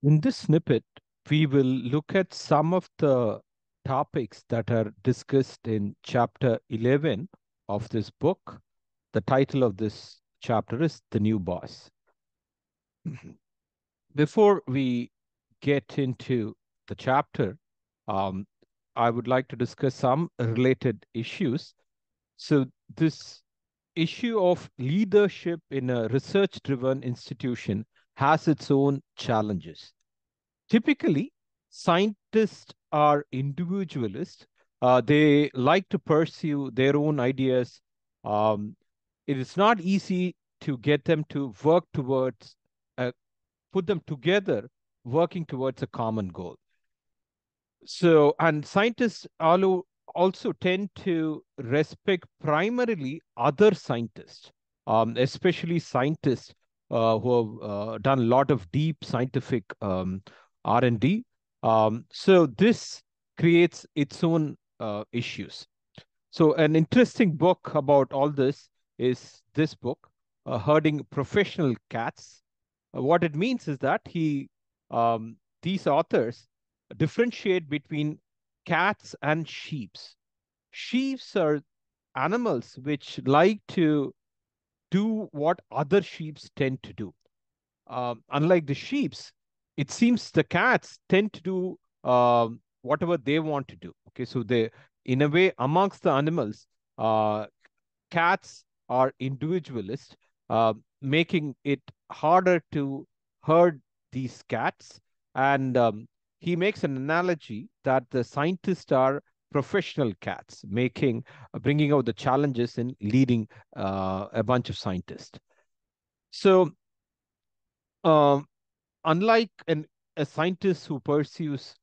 In this snippet, we will look at some of the topics that are discussed in chapter 11 of this book. The title of this chapter is The New Boss. Before we get into the chapter, um, I would like to discuss some related issues. So, this issue of leadership in a research driven institution has its own challenges. Typically, scientists are individualists. They like to pursue their own ideas. Um, it is not easy to get them to work towards, put them together, working towards a common goal. So, and scientists also tend to respect primarily other scientists, especially scientists who have done a lot of deep scientific R&D. So this creates its own issues. So an interesting book about all this is this book, Herding Professional Cats. What it means is that these authors differentiate between cats and sheeps. Sheeps are animals which like to do what other sheeps tend to do. Unlike the sheeps, it seems the cats tend to do whatever they want to do. Okay, so they, in a way, amongst the animals, uh, cats are individualist, making it harder to herd these cats. And he makes an analogy that the scientists are professional cats, bringing out the challenges in leading a bunch of scientists. So, um, unlike a scientist who pursues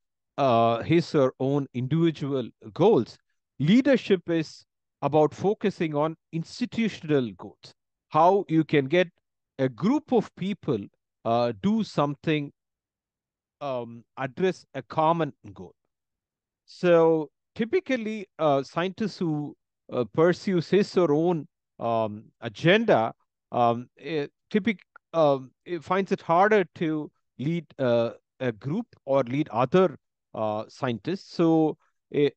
his or own individual goals, leadership is about focusing on institutional goals. How you can get a group of people do something, address a common goal. So typically, scientists who pursues his or own agenda it finds it harder to lead a group or lead other scientists. So uh,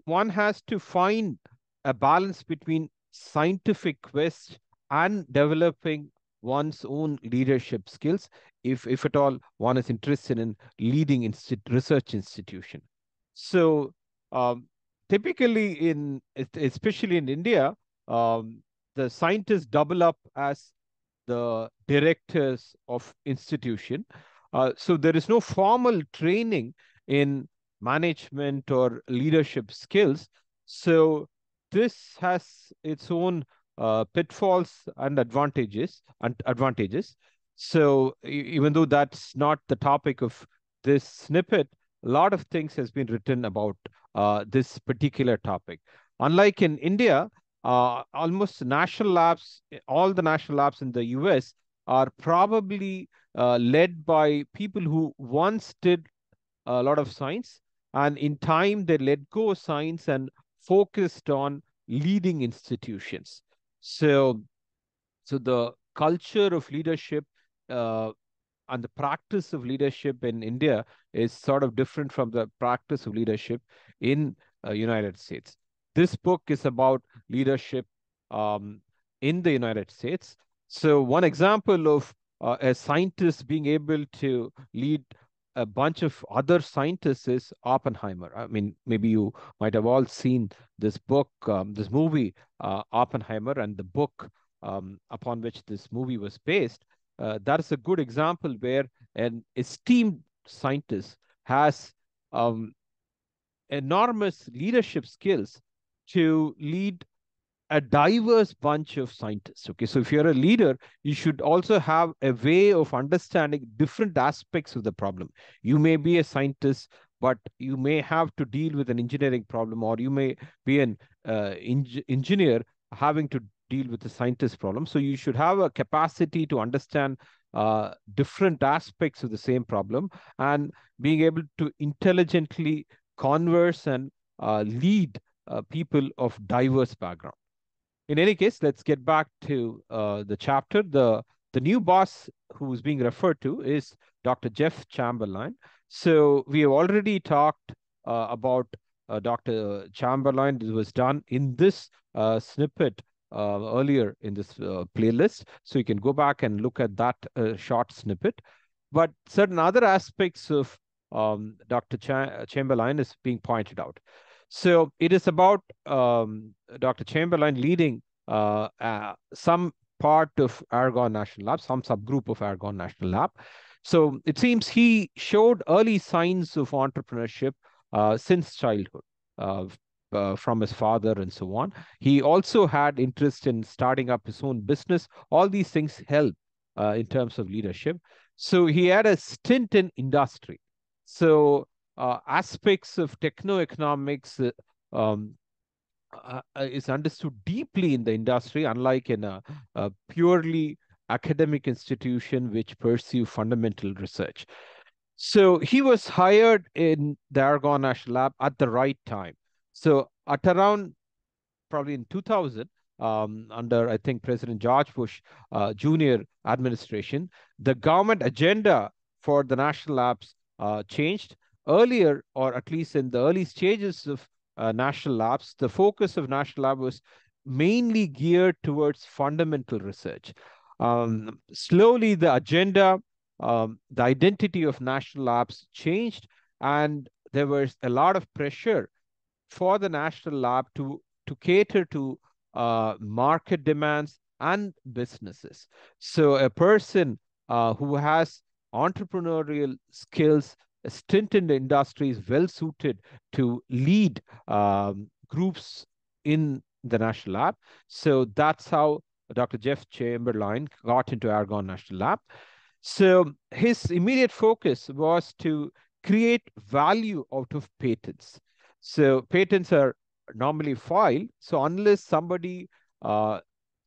one has to find a balance between scientific quest and developing one's own leadership skills, if at all one is interested in leading research institution. So um, typically especially in India, the scientists double up as the directors of institution. So there is no formal training in management or leadership skills. So this has its own pitfalls and advantages. So even though that's not the topic of this snippet, a lot of things has been written about this particular topic. Unlike in India, almost national labs, all the national labs in the US are probably led by people who once did a lot of science, and in time they let go of science and focused on leading institutions. So, so the culture of leadership uh, and the practice of leadership in India is sort of different from the practice of leadership in United States. This book is about leadership um, in the United States. So one example of a scientist being able to lead a bunch of other scientists is Oppenheimer. I mean, maybe you might have all seen this book, this movie, Oppenheimer, and the book upon which this movie was based. That is a good example where an esteemed scientist has um, enormous leadership skills to lead a diverse bunch of scientists. Okay, so if you're a leader, you should also have a way of understanding different aspects of the problem. You may be a scientist, but you may have to deal with an engineering problem, or you may be an engineer having to deal with a scientist problem. So you should have a capacity to understand different aspects of the same problem and being able to intelligently converse and lead people of diverse background. In any case, let's get back to the chapter. The the new boss who's being referred to is Dr. Jeff Chamberlain. So we have already talked about Dr. Chamberlain. It was done in this snippet earlier in this playlist. So you can go back and look at that short snippet. But certain other aspects of Dr. Chamberlain is being pointed out. So it is about Dr. Chamberlain leading some part of Argonne National Lab, some subgroup of Argonne National Lab. So it seems he showed early signs of entrepreneurship since childhood. From his father and so on. He also had interest in starting up his own business. All these things help in terms of leadership. So he had a stint in industry. So aspects of techno-economics is understood deeply in the industry, unlike in a purely academic institution which pursue fundamental research. So he was hired in the Argonne National Lab at the right time. So at around probably in 2000, under I think President George Bush Jr. administration, the government agenda for the national labs changed. Earlier, or at least in the early stages of national labs, the focus of national lab was mainly geared towards fundamental research. Slowly, the agenda, the identity of national labs changed, and there was a lot of pressure for the national lab to cater to market demands and businesses. So a person who has entrepreneurial skills, a stint in the industry is well suited to lead groups in the national lab. So that's how Dr. Jeff Chamberlain got into Argonne National Lab. So his immediate focus was to create value out of patents. So patents are normally filed. So unless somebody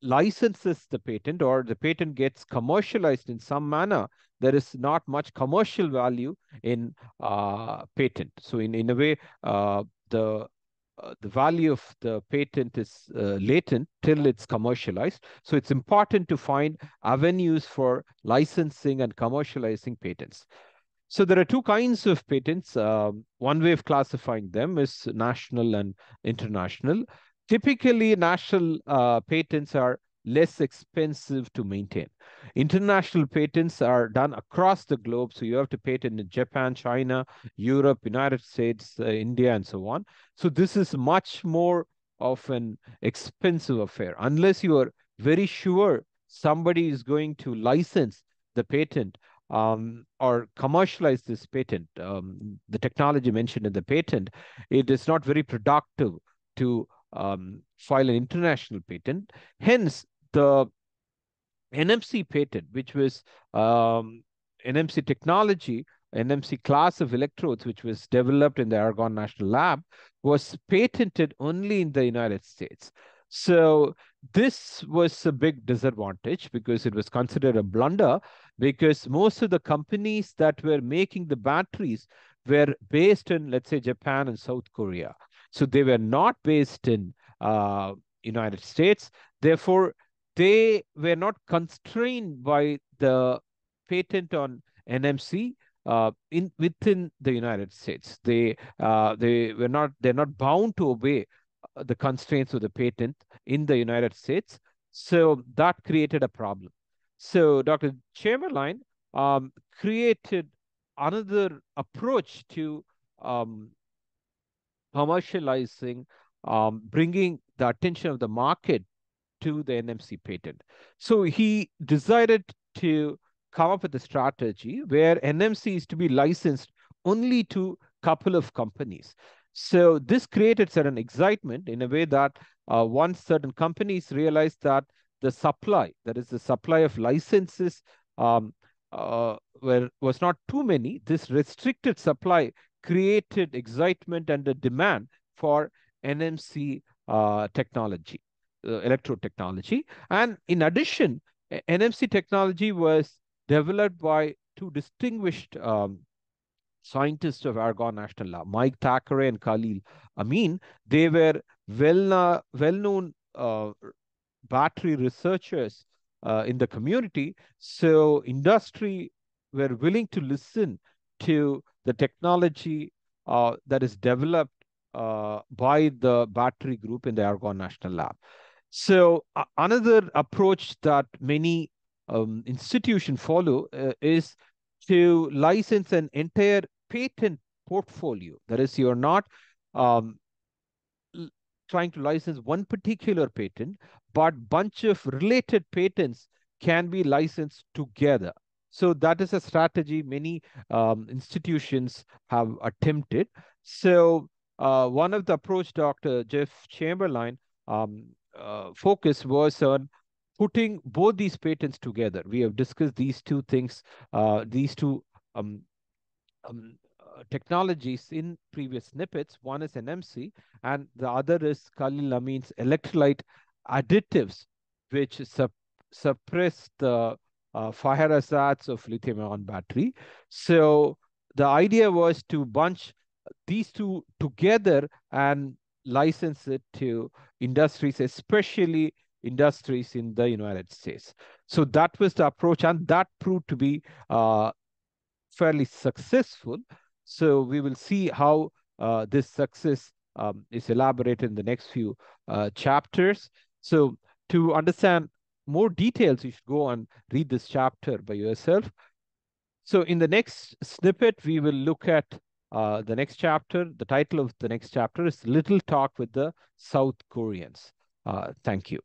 licenses the patent or the patent gets commercialized in some manner, there is not much commercial value in patent. So in a way, the value of the patent is latent till it's commercialized. So it's important to find avenues for licensing and commercializing patents. So there are two kinds of patents. One way of classifying them is national and international. Typically, national patents are less expensive to maintain. International patents are done across the globe. So you have to patent in Japan, China, Europe, United States, India, and so on. So this is much more of an expensive affair. Unless you are very sure somebody is going to license the patent or commercialize this patent, the technology mentioned in the patent, it is not very productive to file an international patent. Hence, the NMC patent, which was NMC technology, NMC class of electrodes, which was developed in the Argonne National Lab, was patented only in the United States. So this was a big disadvantage because it was considered a blunder, because most of the companies that were making the batteries were based in, let's say, Japan and South Korea. So they were not based in United States. Therefore, they were not constrained by the patent on NMC within the United States. They're not bound to obey the constraints of the patent in the United States. So that created a problem. So Dr. Chamberlain created another approach to commercializing, bringing the attention of the market to the NMC patent. So he decided to come up with a strategy where NMC is to be licensed only to a couple of companies. So this created certain excitement in a way that once certain companies realized that the supply, that is the supply of licenses, was not too many, this restricted supply created excitement and a demand for NMC technology, electrode technology. And in addition, NMC technology was developed by two distinguished scientists of Argonne National Lab, Mike Thackeray and Khalil Amin. They were well-known battery researchers in the community. So industry were willing to listen to the technology that is developed by the battery group in the Argonne National Lab. So another approach that many institutions follow is to license an entire patent portfolio. That is, you're not um, trying to license one particular patent, but bunch of related patents can be licensed together. So that is a strategy many institutions have attempted. So one of the approach Dr. Jeff Chamberlain focus was on putting both these patents together. We have discussed these two things, these two um, technologies in previous snippets. One is NMC, and the other is Kali-Lamine's electrolyte additives, which suppress the fire hazards of lithium-ion battery. So the idea was to bunch these two together and license it to industries, especially industries in the United States. So that was the approach, and that proved to be fairly successful. So we will see how this success is elaborated in the next few chapters. So to understand more details, you should go and read this chapter by yourself. So in the next snippet, we will look at the next chapter. The title of the next chapter is Little Talk with the South Koreans. Thank you.